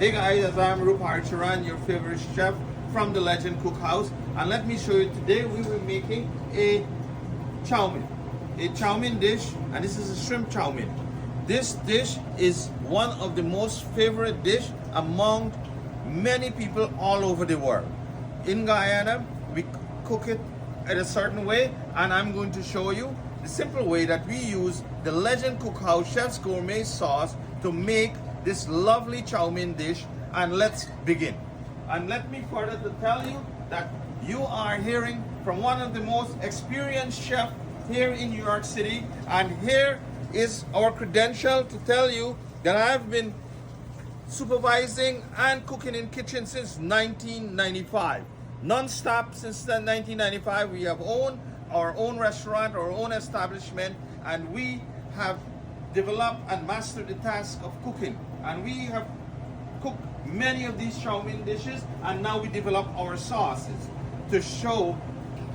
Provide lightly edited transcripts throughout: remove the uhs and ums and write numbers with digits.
Hey guys, I'm Rupar Charan, your favorite chef from the Legend Cookhouse, and let me show you today we will be making a chow mein. A chow mein dish, and this is a shrimp chow mein. This dish is one of the most favorite dish among many people all over the world. In Guyana, we cook it in a certain way, and I'm going to show you the simple way that we use the Legend Cookhouse Chef's Gourmet sauce to make this lovely chow mein dish. And let's begin. And let me further to tell you that you are hearing from one of the most experienced chefs here in New York City, and here is our credential to tell you that I've been supervising and cooking in kitchen since 1995, non-stop since 1995. We have owned our own restaurant, our own establishment, and we have developed and mastered the task of cooking, and we have cooked many of these chow mein dishes, and now we develop our sauces to show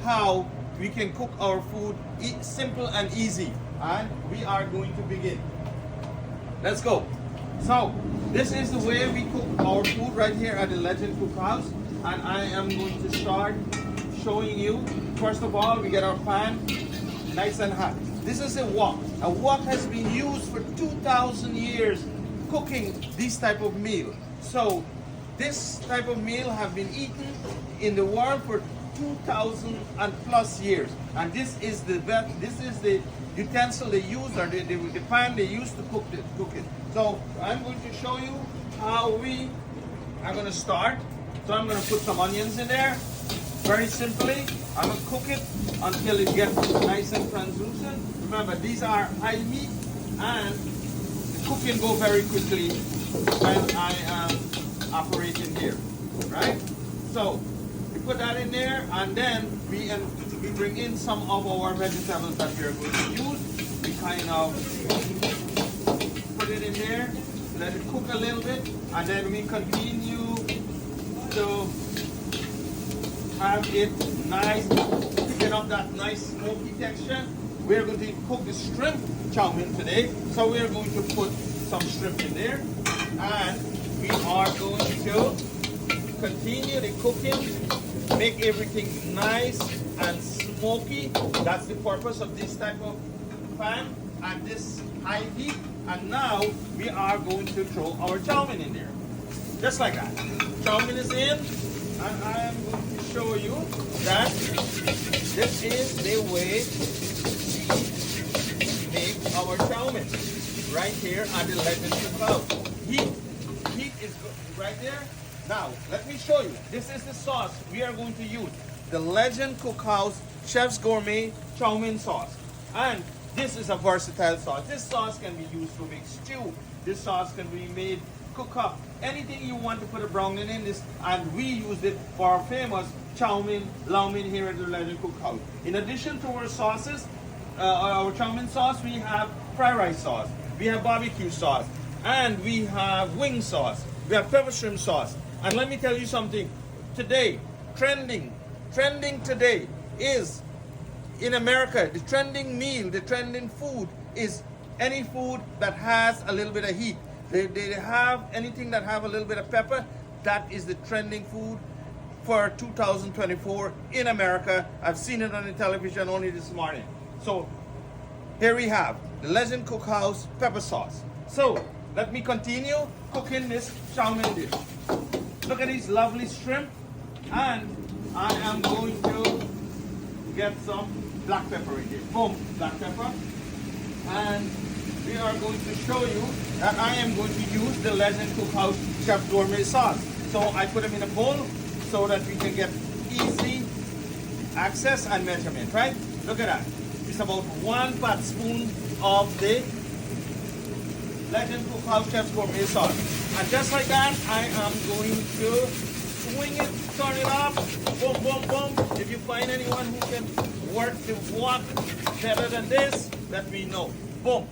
how we can cook our food simple and easy. And we are going to begin. Let's go. So this is the way we cook our food right here at the Legend Cookhouse, and I am going to start showing you. First of all, we get our pan nice and hot. This is a wok. A wok has been used for 2,000 years cooking this type of meal. So this type of meal have been eaten in the world for 2,000 and plus years. And this is the utensil they use, or the pan they use to cook it. So I'm going to show you how we are going to start. So I'm going to put some onions in there. Very simply, I'm going to cook it until it gets nice and translucent. Remember, these are high heat, and the cooking go very quickly when I am operating here, right? So we put that in there, and then we bring in some of our vegetables that we are going to use. We kind of put it in there, let it cook a little bit, and then we continue to have it nice, get up that nice smoky texture. We're going to cook the shrimp chow mein today, so we're going to put some shrimp in there, and we are going to continue the cooking, make everything nice and smoky. That's the purpose of this type of pan and this high heat. And now we are going to throw our chow mein in there, just like that. Chow mein is in, and I am going to show you that this is the way we make our chow mein right here at the Legend Cookhouse. Heat is right there. Now let me show you. This is the sauce we are going to use. The Legend Cookhouse Chef's Gourmet Chow Mein sauce. And this is a versatile sauce. This sauce can be used to make stew. This sauce can be made cook up anything you want to put a brown in this, and we use it for our famous chow mein, lau mein here at the Legend Cookhouse. In addition to our sauces, our chow mein sauce, we have fried rice sauce, we have barbecue sauce, and we have wing sauce, we have pepper shrimp sauce. And let me tell you something, today, trending today is, in America, the trending meal, the trending food is any food that has a little bit of heat. They have anything that have a little bit of pepper. That is the trending food for 2024 in America. I've seen it on the television only this morning. So here we have the Legend Cookhouse pepper sauce. So let me continue cooking this chow mein dish. Look at these lovely shrimp, and I am going to get some black pepper in here. Boom, black pepper. And we are going to show you that I am going to use the Legend Cookhouse Chef Gourmet sauce. So I put them in a bowl so that we can get easy access and measurement, right? Look at that. It's about 1 fat spoon of the Legend Cookhouse Chef Gourmet sauce. And just like that, I am going to swing it, turn it up, boom, boom, boom. If you find anyone who can work the wok better than this, let me know. Boom.